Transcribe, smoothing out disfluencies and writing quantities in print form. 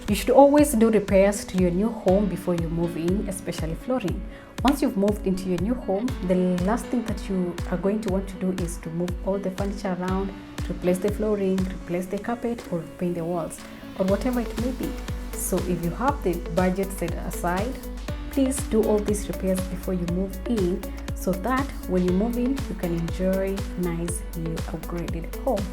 You should always do repairs to your new home before you move in, especially flooring. Once you've moved into your new home, the last thing that you are going to want to do is to move all the furniture around, replace the flooring, replace the carpet, or paint the walls, or whatever it may be. So if you have the budget set aside, please do all these repairs before you move in, so that when you move in, you can enjoy a nice new upgraded home.